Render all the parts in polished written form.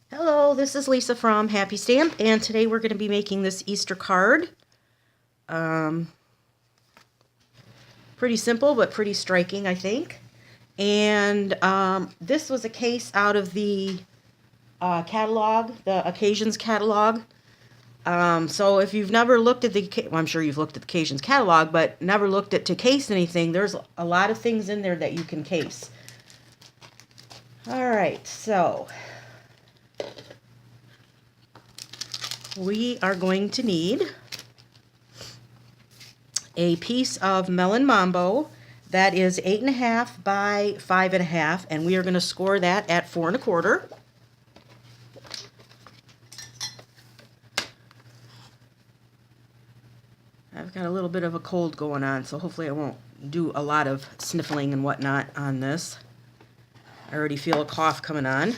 Hello, this is Lisa from Happy Stamp, and today we're going to be making this Easter card. Um, Pretty simple, but pretty striking, I think. And this was a case out of the catalog, the Occasions catalog. So if you've never looked at well, I'm sure you've looked at the Occasions catalog, but never looked at to case anything, there's a lot of things in there that you can case. All right, so we are going to need a piece of Melon Mambo that is 8.5 by 5.5, and we are going to score that at 4 1/4. I've got a little bit of a cold going on, so hopefully I won't do a lot of sniffling and whatnot on this. I already feel a cough coming on.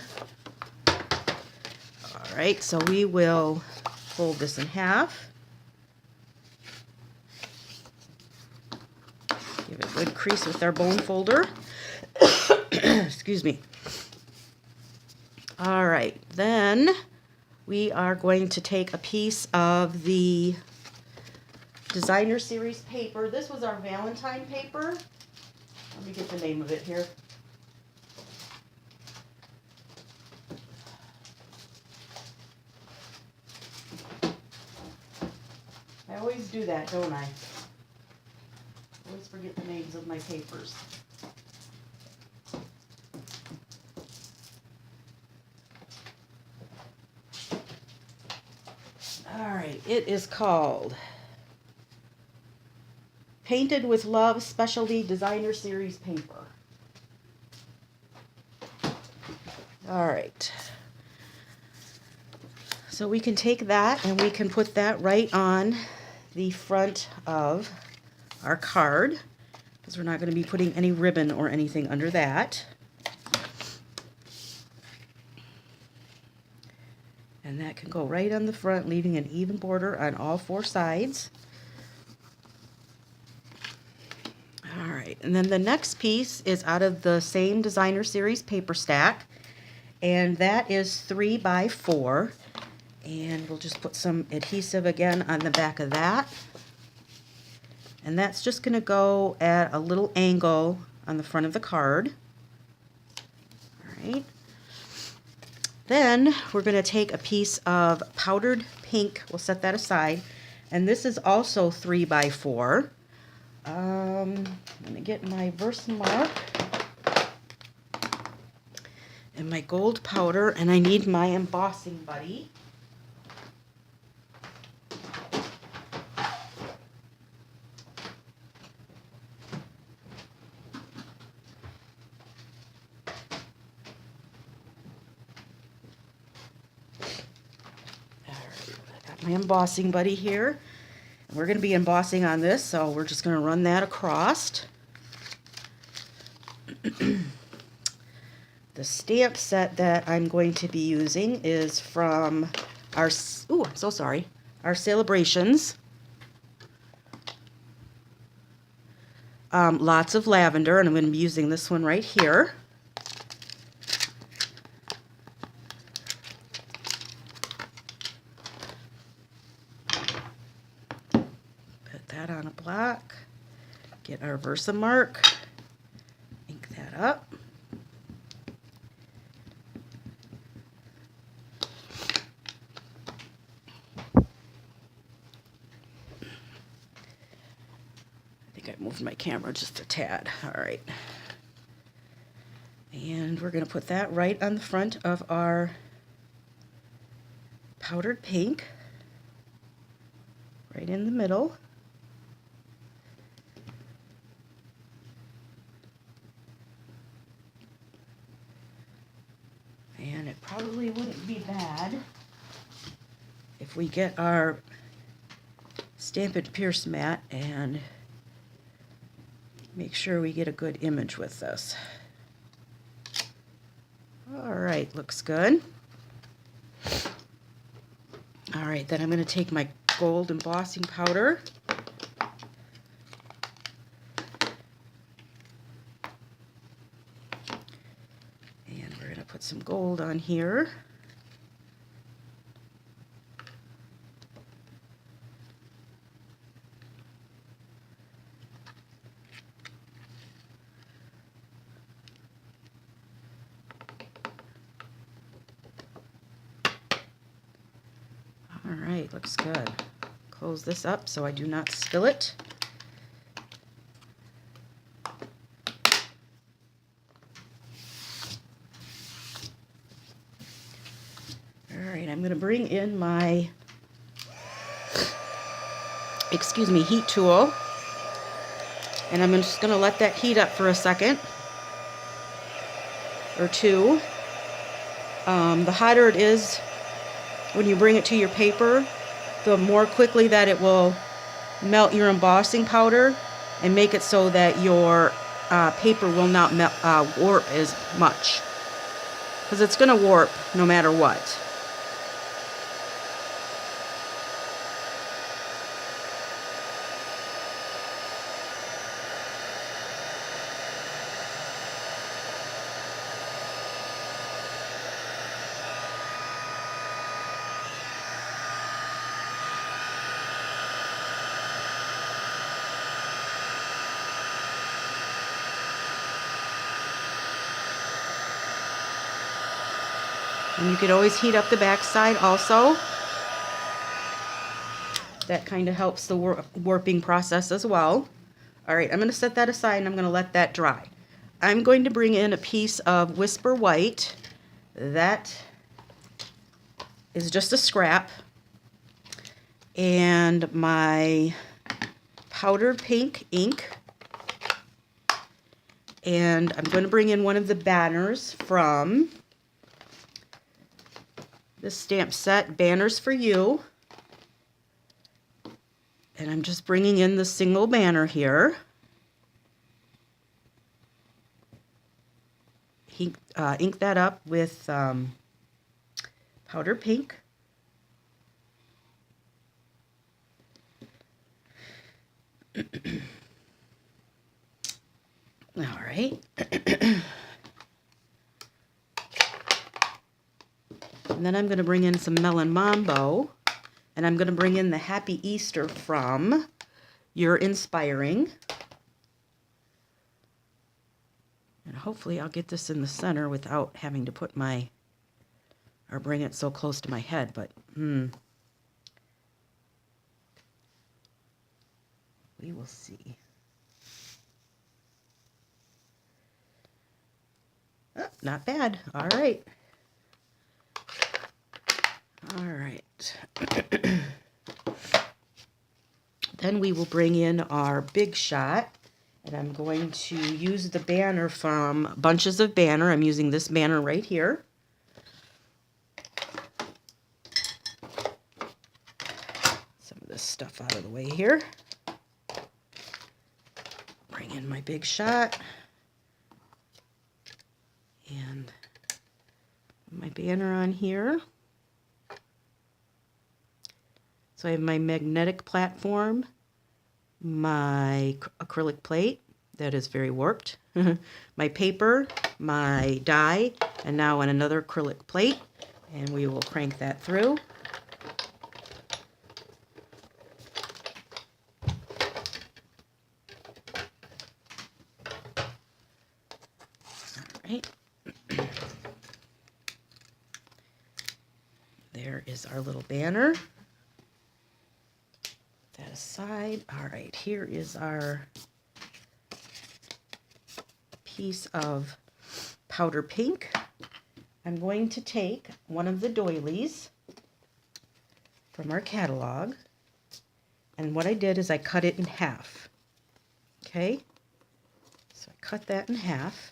All right, so we will fold this in half. Give it a good crease with our bone folder. Excuse me. All right, then we are going to take a piece of the Designer Series paper. This was our Valentine paper. Let me get the name of it here. I always do that, don't I? Always forget the names of my papers. All right, it is called Painted with Love Specialty Designer Series paper. All right. So we can take that and we can put that right on the front of our card, because we're not going to be putting any ribbon or anything under that. And that can go right on the front, leaving an even border on all 4 sides. All right, and then the next piece is out of the same Designer Series paper stack, and that is 3 by 4. And we'll just put some adhesive again on the back of that. And that's just going to go at a little angle on the front of the card. All right. Then we're going to take a piece of powdered pink. We'll set that aside. And this is also 3 by 4. I'm going to get my Versamark and my gold powder, and I need my embossing buddy. My embossing buddy here. We're going to be embossing on this, so we're just going to run that across. The stamp set that I'm going to be using is from our, I'm so sorry, our Celebrations. Lots of lavender, and I'm going to be using this one right here. That on a block, get our Versamark, ink that up. I think I moved my camera just a tad. All right. And we're going to put that right on the front of our powdered pink, right in the middle. And it probably wouldn't be bad if we get our Stampin' Pierce mat and make sure we get a good image with this. All right, looks good. All right, then I'm going to take my gold embossing powder. And we're going to put some gold on here. All right, looks good. Close this up so I do not spill it. All right, I'm going to bring in my, heat tool. And I'm just going to let that heat up for a second or two. The hotter it is when you bring it to your paper, the more quickly that it will melt your embossing powder and make it so that your paper will not warp as much. Because it's going to warp no matter what. And you could always heat up the back side also. That kind of helps the warping process as well. All right, I'm going to set that aside and I'm going to let that dry. I'm going to bring in a piece of Whisper White. That is just a scrap. And my powdered pink ink. And I'm going to bring in one of the banners from the stamp set, Banners for You. And I'm just bringing in the single banner here. Ink that up with powder pink. All right. And then I'm going to bring in some Melon Mambo. And I'm going to bring in the Happy Easter from You're Inspiring. And hopefully I'll get this in the center without having to put or bring it so close to my head. But, we will see. Oh, not bad. All right. All right. Then we will bring in our big shot, and I'm going to use the banner from Bunches of Banner. I'm using this banner right here. Some of this stuff out of the way here. Bring in my big shot. And my banner on here. So I have my magnetic platform, my acrylic plate that is very warped, my paper, my die, and now on another acrylic plate. And we will crank that through. All right. There is our little banner. That aside. All right, here is our piece of powder pink. I'm going to take one of the doilies from our catalog, and what I did is I cut it in half. Okay, so I cut that in half,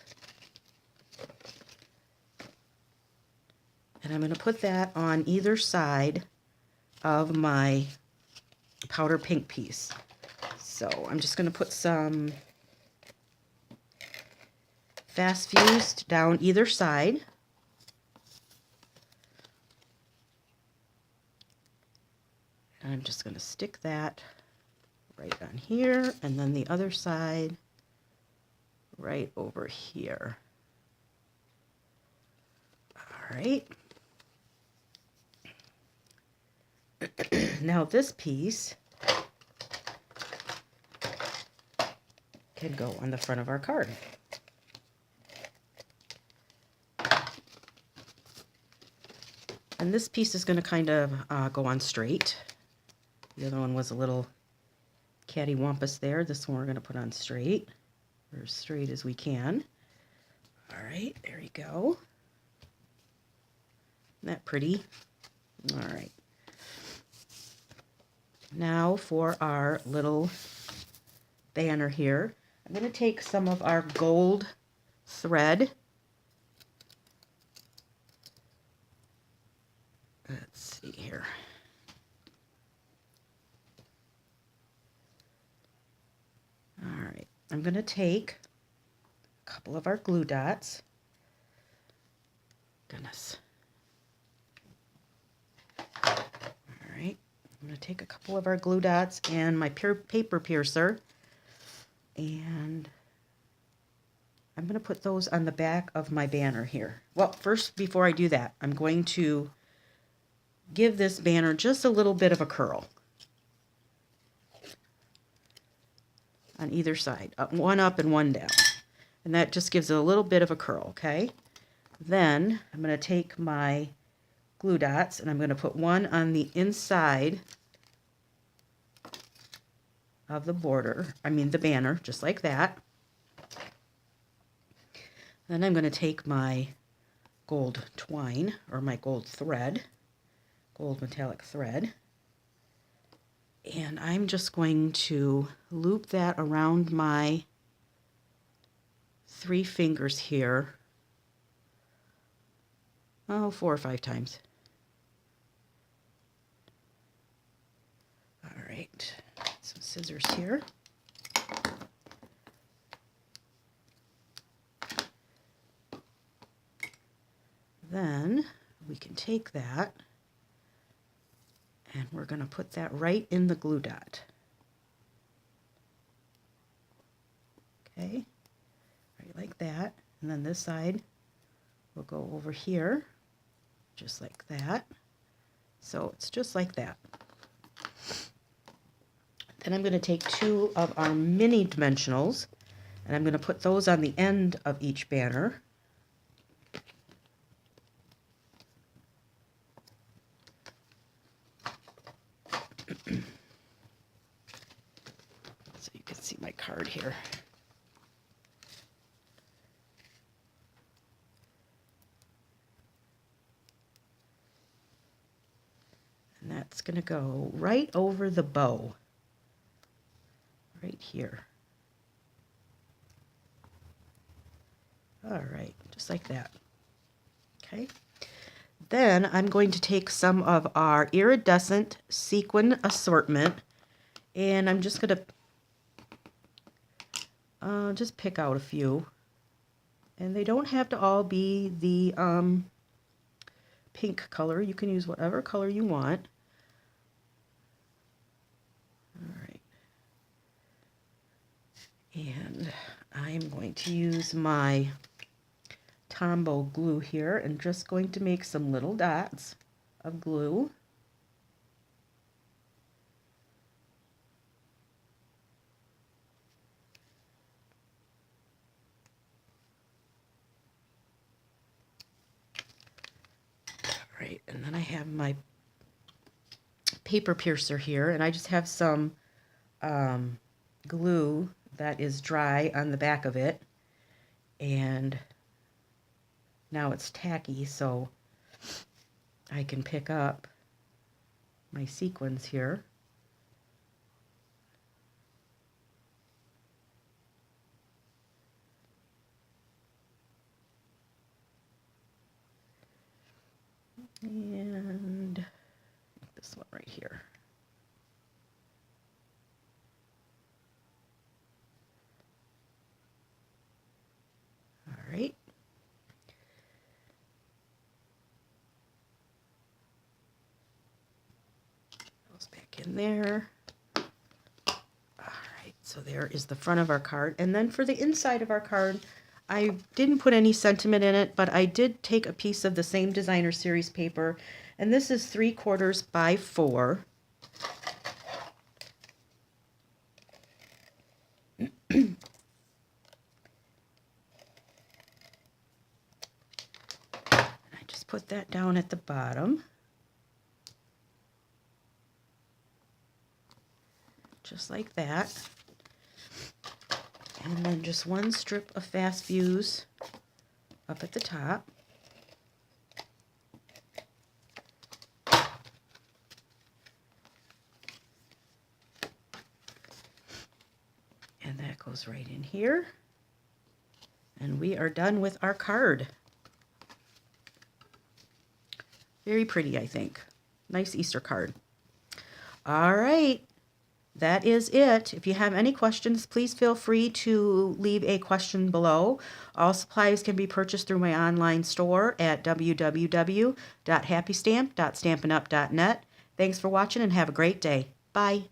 and I'm going to put that on either side of my powder pink piece. So I'm just going to put some fast fused down either side. And I'm just going to stick that right on here, and then the other side right over here. All right. Now this piece can go on the front of our card. And this piece is going to kind of go on straight. The other one was a little cattywampus there. This one we're going to put on straight, or as straight as we can. All right, there you go. Isn't that pretty? All right. Now for our little banner here, I'm going to take some of our gold thread. Let's see here. All right, I'm going to take a couple of our glue dots. Goodness. All right, I'm going to take a couple of our glue dots and my paper piercer, and I'm going to put those on the back of my banner here. Well, first, before I do that, I'm going to give this banner just a little bit of a curl on either side, one up and one down. And that just gives it a little bit of a curl, okay? Then I'm going to take my glue dots and I'm going to put one on the inside of the border, the banner, just like that. Then I'm going to take my gold twine, or my gold thread, gold metallic thread, and I'm just going to loop that around my 3 fingers here, 4 or 5 times. All right, some scissors here. Then we can take that and we're going to put that right in the glue dot. Okay, right like that. And then this side will go over here, just like that. So it's just like that. Then I'm going to take 2 of our mini dimensionals and I'm going to put those on the end of each banner. So you can see my card here. And that's going to go right over the bow, right here. All right, just like that. Okay. Then I'm going to take some of our iridescent sequin assortment, and I'm just going to just pick out a few. And they don't have to all be the pink color. You can use whatever color you want. All right. And I'm going to use my Tombow glue here and just going to make some little dots of glue. All right, and then I have my paper piercer here, and I just have some glue that is dry on the back of it, and now it's tacky, so I can pick up my sequins here. And this one right here. All right. Goes back in there. All right, so there is the front of our card. And then for the inside of our card, I didn't put any sentiment in it, but I did take a piece of the same designer series paper, and this is 3/4 by 4. And I just put that down at the bottom. Just like that. And then just one strip of fast fuse up at the top. And that goes right in here. And we are done with our card. Very pretty, I think. Nice Easter card. All right. That is it. If you have any questions, please feel free to leave a question below. All supplies can be purchased through my online store at www.happystamp.stampinup.net. Thanks for watching and have a great day. Bye.